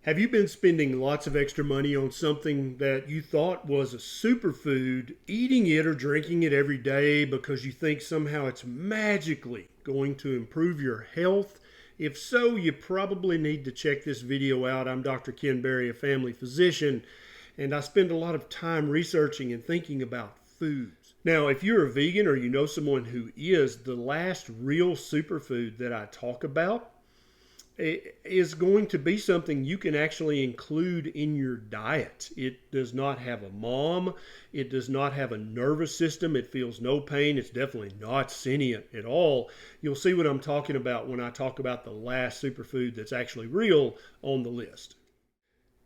Have you been spending lots of extra money on something that you thought was a superfood, eating it or drinking it every day because you think somehow it's magically going to improve your health? If so, you probably need to check this video out. I'm Dr. Ken Berry, a family physician, and I spend a lot of time researching and thinking about foods. Now, if you're a vegan or you know someone who is, the last real superfood that I talk about is going to be something you can actually include in your diet. It does not have a mom. It does not have a nervous system. It feels no pain. It's definitely not sentient at all. You'll see what I'm talking about when I talk about the last superfood that's actually real on the list.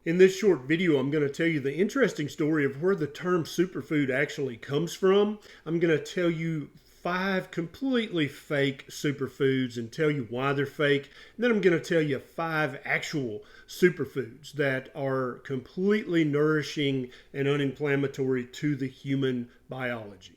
In this short video, I'm going to tell you the interesting story of where the term superfood actually comes from. I'm going to tell you 5 completely fake superfoods and tell you why they're fake. And then I'm going to tell you 5 actual superfoods that are completely nourishing and uninflammatory to the human biology.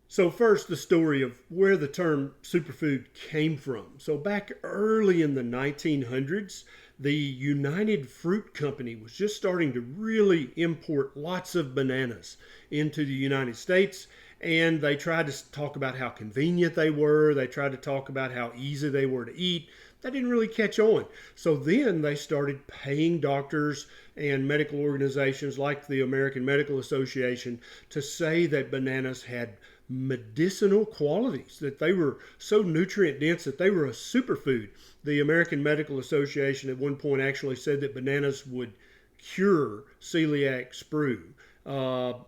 So first, the story of where the term superfood came from. So back early in the 1900s, the United Fruit Company was just starting to really import lots of bananas into the United States. And they tried to talk about how convenient they were. They tried to talk about how easy they were to eat. That didn't really catch on. So then they started paying doctors and medical organizations like the American Medical Association to say that bananas had medicinal qualities, that they were so nutrient dense that they were a superfood. The American Medical Association at one point actually said that bananas would cure celiac sprue,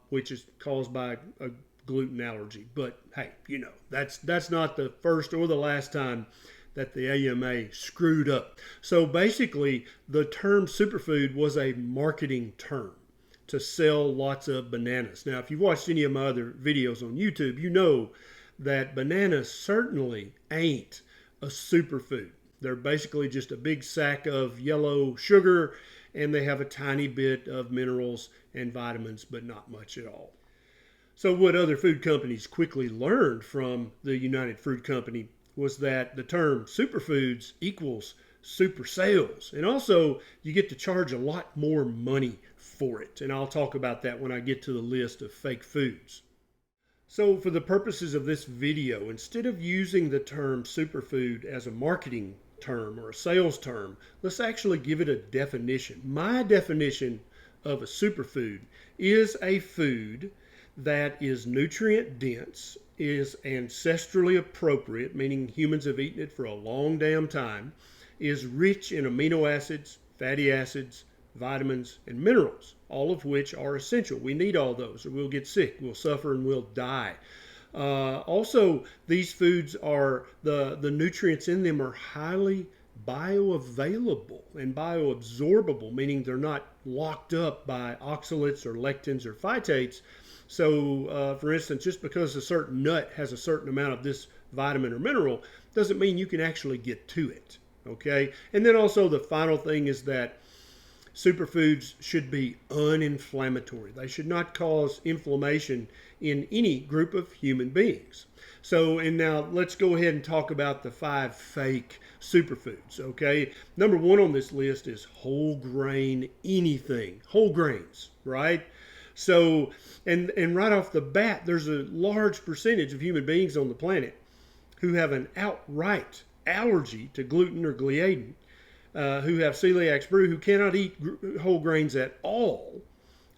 which is caused by a gluten allergy. But hey, you know, that's not the first or the last time that the AMA screwed up. So basically, the term superfood was a marketing term to sell lots of bananas. Now, if you've watched any of my other videos on YouTube, you know that bananas certainly ain't a superfood. They're basically just a big sack of yellow sugar, and they have a tiny bit of minerals and vitamins, but not much at all. So what other food companies quickly learned from the United Fruit Company was that the term superfoods equals super sales. And also you get to charge a lot more money for it. And I'll talk about that when I get to the list of fake foods. So for the purposes of this video, instead of using the term superfood as a marketing term or a sales term, let's actually give it a definition. My definition of a superfood is a food that is nutrient dense, is ancestrally appropriate, meaning humans have eaten it for a long damn time, is rich in amino acids, fatty acids, vitamins, and minerals, all of which are essential. We need all those or we'll get sick, we'll suffer, and we'll die. Also, these foods are, the nutrients in them are highly bioavailable and bioabsorbable, meaning they're not locked up by oxalates or lectins or phytates. So, for instance, just because a certain nut has a certain amount of this vitamin or mineral doesn't mean you can actually get to it, okay? And then also the final thing is that superfoods should be uninflammatory. They should not cause inflammation in any group of human beings. So, and now let's go ahead and talk about the 5 fake superfoods, okay? Number 1 on this list is whole grain anything, whole grains, right? So, and right off the bat, there's a large percentage of human beings on the planet who have an outright allergy to gluten or gliadin, who have celiac sprue, who cannot eat whole grains at all.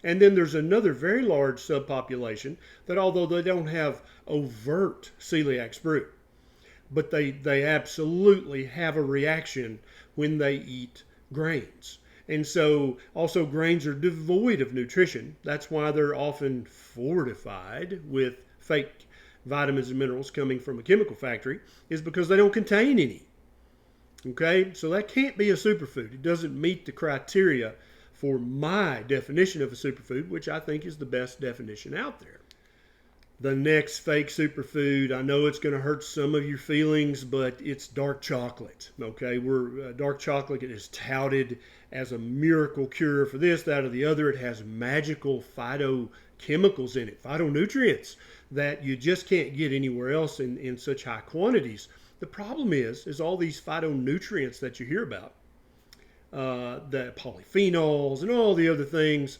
And then there's another very large subpopulation that, although they don't have overt celiac sprue, but they absolutely have a reaction when they eat grains. And so also grains are devoid of nutrition. That's why they're often fortified with fake vitamins and minerals coming from a chemical factory, is because they don't contain any. Okay, so that can't be a superfood. It doesn't meet the criteria for my definition of a superfood, which I think is the best definition out there. The next fake superfood, I know it's going to hurt some of your feelings, but it's dark chocolate. Okay, dark chocolate is touted as a miracle cure for this, that, or the other. It has magical phytochemicals in it, phytonutrients that you just can't get anywhere else in such high quantities. The problem is all these phytonutrients that you hear about the polyphenols and all the other things,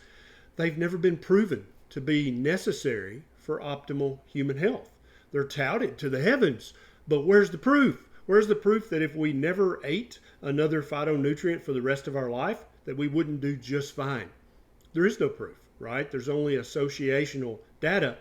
they've never been proven to be necessary for optimal human health. They're touted to the heavens, but where's the proof? Where's the proof that if we never ate another phytonutrient for the rest of our life, that we wouldn't do just fine? There is no proof, right? There's only associational data.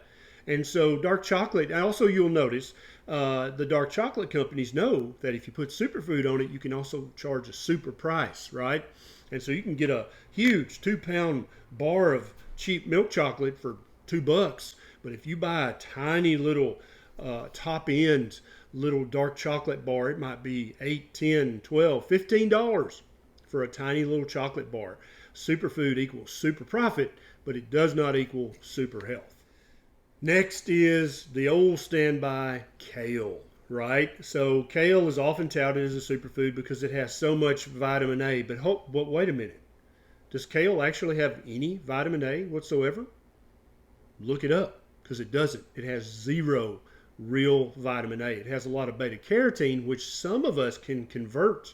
And so dark chocolate, and also you'll notice the dark chocolate companies know that if you put superfood on it, you can also charge a super price, right? And so you can get a huge 2-pound bar of cheap milk chocolate for $2. But if you buy a tiny little top end little dark chocolate bar, it might be $8, $10, $12, $15 for a tiny little chocolate bar. Superfood equals super profit, but it does not equal super health. Next is the old standby kale, right? So kale is often touted as a superfood because it has so much vitamin A. But wait a minute. Does kale actually have any vitamin A whatsoever? Look it up, because it doesn't. It has zero real vitamin A. It has a lot of beta carotene, which some of us can convert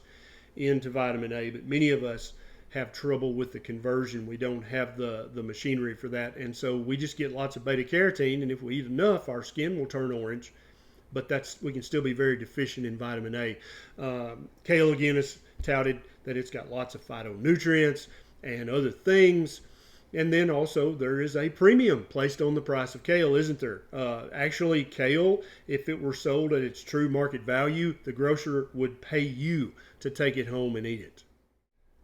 into vitamin A, but many of us have trouble with the conversion. We don't have the machinery for that, and so we just get lots of beta carotene, and if we eat enough, our skin will turn orange, but we can still be very deficient in vitamin A. Kale, again, is touted that it's got lots of phytonutrients and other things. And then also there is a premium placed on the price of kale, isn't there? Actually, kale, if it were sold at its true market value, the grocer would pay you to take it home and eat it.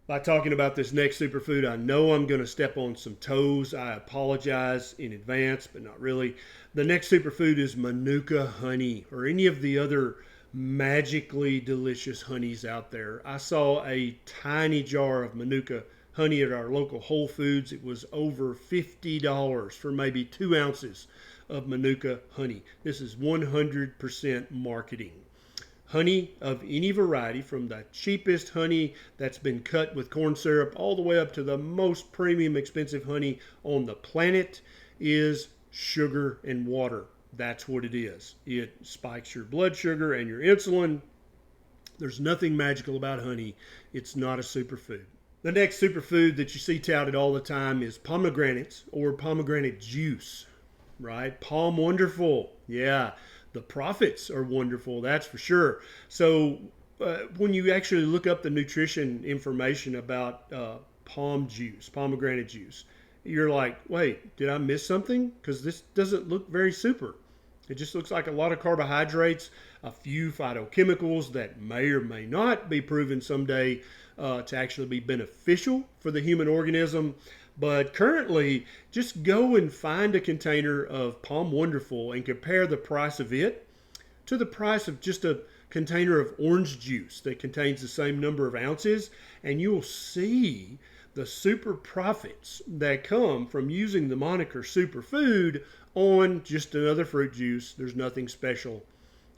By talking about this next superfood, I know I'm going to step on some toes. I apologize in advance, but not really. The next superfood is Manuka honey, or any of the other magically delicious honeys out there. I saw a tiny jar of Manuka honey at our local Whole Foods. It was over $50 for maybe 2 ounces of Manuka honey. This is 100% marketing. Honey of any variety, from the cheapest honey that's been cut with corn syrup all the way up to the most premium expensive honey on the planet, is sugar and water. That's what it is. It spikes your blood sugar and your insulin. There's nothing magical about honey. It's not a superfood. The next superfood that you see touted all the time is pomegranates, or pomegranate juice, right? Palm wonderful. Yeah, the profits are wonderful, that's for sure. So when you actually look up the nutrition information about pomegranate juice, you're like, wait, did I miss something? Because this doesn't look very super. It just looks like a lot of carbohydrates, a few phytochemicals that may or may not be proven someday to actually be beneficial for the human organism. But currently, just go and find a container of Palm Wonderful and compare the price of it to the price of just a container of orange juice that contains the same number of ounces, and you'll see the super profits that come from using the moniker superfood on just another fruit juice. There's nothing special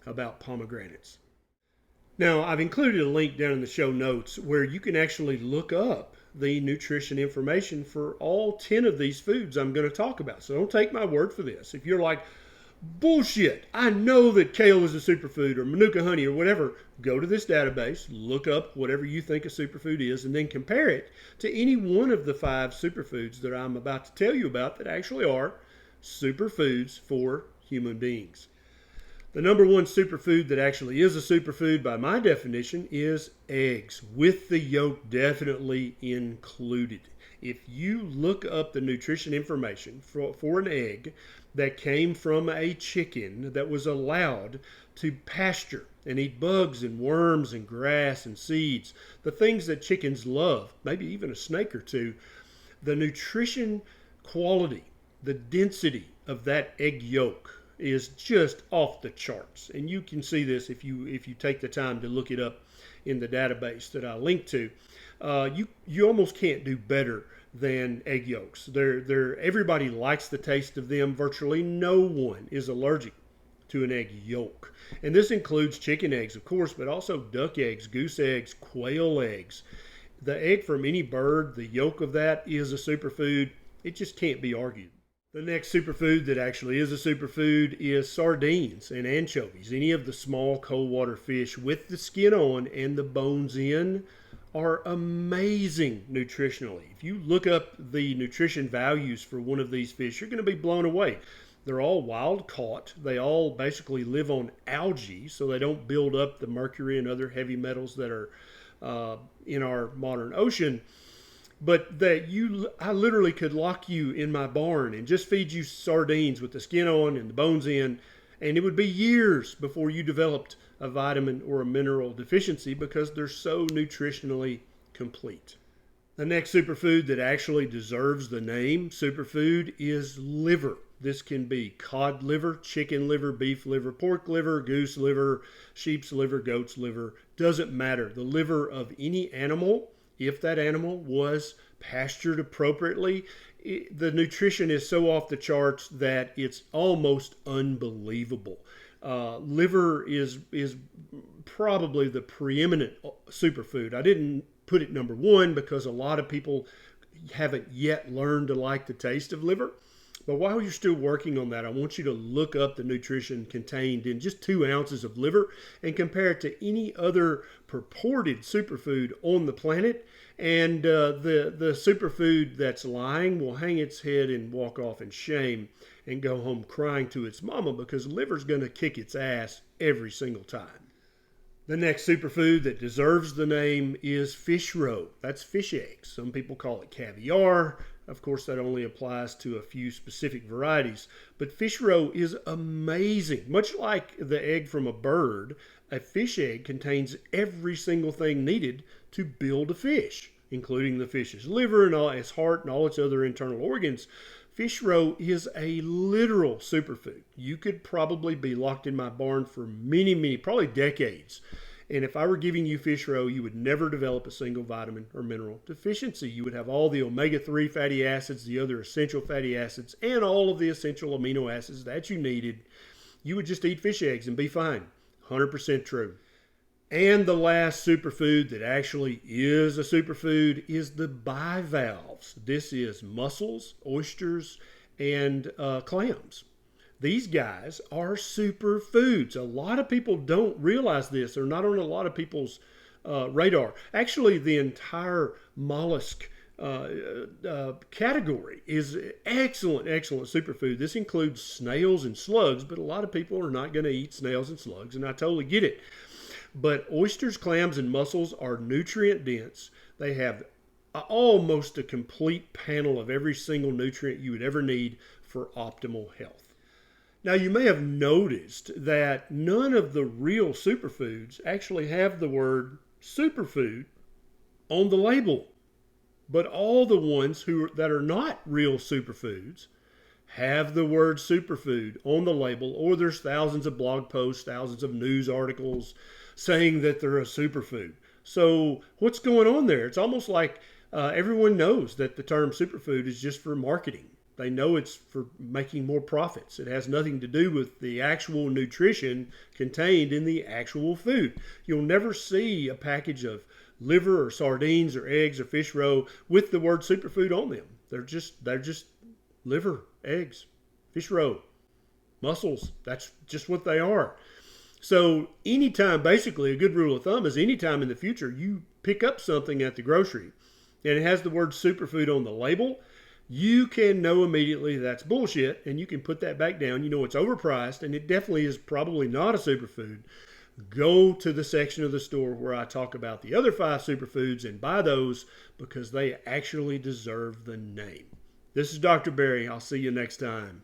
about pomegranates. Now, I've included a link down in the show notes where you can actually look up the nutrition information for all 10 of these foods I'm going to talk about. So don't take my word for this. If you're like, bullshit, I know that kale is a superfood, or Manuka honey, or whatever, go to this database, look up whatever you think a superfood is, and then compare it to any one of the 5 superfoods that I'm about to tell you about that actually are superfoods for human beings. The number one superfood that actually is a superfood by my definition is eggs, with the yolk definitely included. If you look up the nutrition information for an egg that came from a chicken that was allowed to pasture and eat bugs and worms and grass and seeds, the things that chickens love, maybe even a snake or two, the nutrition quality, the density of that egg yolk is just off the charts. And you can see this if you take the time to look it up in the database that I linked to. You almost can't do better than egg yolks. Everybody likes the taste of them. Virtually no one is allergic to an egg yolk. And this includes chicken eggs, of course, but also duck eggs, goose eggs, quail eggs. The egg from any bird, the yolk of that is a superfood. It just can't be argued. The next superfood that actually is a superfood is sardines and anchovies. Any of the small cold water fish with the skin on and the bones in are amazing nutritionally. If you look up the nutrition values for one of these fish, you're going to be blown away. They're all wild caught. They all basically live on algae, so they don't build up the mercury and other heavy metals that are in our modern ocean. But I literally could lock you in my barn and just feed you sardines with the skin on and the bones in, and it would be years before you developed a vitamin or a mineral deficiency because they're so nutritionally complete. The next superfood that actually deserves the name superfood is liver. This can be cod liver, chicken liver, beef liver, pork liver, goose liver, sheep's liver, goat's liver. Doesn't matter. The liver of any animal, if that animal was pastured appropriately, the nutrition is so off the charts that it's almost unbelievable. Liver is probably the preeminent superfood. I didn't put it number one because a lot of people haven't yet learned to like the taste of liver. But while you're still working on that, I want you to look up the nutrition contained in just 2 ounces of liver and compare it to any other purported superfood on the planet. And the superfood that's lying will hang its head and walk off in shame and go home crying to its mama because liver's going to kick its ass every single time. The next superfood that deserves the name is fish roe. That's fish eggs. Some people call it caviar. Of course, that only applies to a few specific varieties. But fish roe is amazing. Much like the egg from a bird, a fish egg contains every single thing needed to build a fish, including the fish's liver and all its heart and all its other internal organs. Fish roe is a literal superfood. You could probably be locked in my barn for many, probably decades. And if I were giving you fish roe, you would never develop a single vitamin or mineral deficiency. You would have all the omega-3 fatty acids, the other essential fatty acids, and all of the essential amino acids that you needed. You would just eat fish eggs and be fine. 100% true. And the last superfood that actually is a superfood is the bivalves. This is mussels, oysters, and clams. These guys are superfoods. A lot of people don't realize this. They're not on a lot of people's radar. Actually, the entire mollusk category is excellent superfood. This includes snails and slugs, but a lot of people are not going to eat snails and slugs, and I totally get it. But oysters, clams, and mussels are nutrient dense. They have almost a complete panel of every single nutrient you would ever need for optimal health. Now, you may have noticed that none of the real superfoods actually have the word superfood on the label. But all the ones that are not real superfoods have the word superfood on the label, or there's thousands of blog posts, thousands of news articles saying that they're a superfood. So what's going on there? It's almost like everyone knows that the term superfood is just for marketing. They know it's for making more profits. It has nothing to do with the actual nutrition contained in the actual food. You'll never see a package of liver or sardines or eggs or fish roe with the word superfood on them. They're just liver, eggs, fish roe, mussels. That's just what they are. So anytime, basically a good rule of thumb is anytime in the future you pick up something at the grocery and it has the word superfood on the label, you can know immediately that's bullshit, and you can put that back down. You know it's overpriced, and it definitely is probably not a superfood. Go to the section of the store where I talk about the other 5 superfoods and buy those because they actually deserve the name. This is Dr. Barry. I'll see you next time.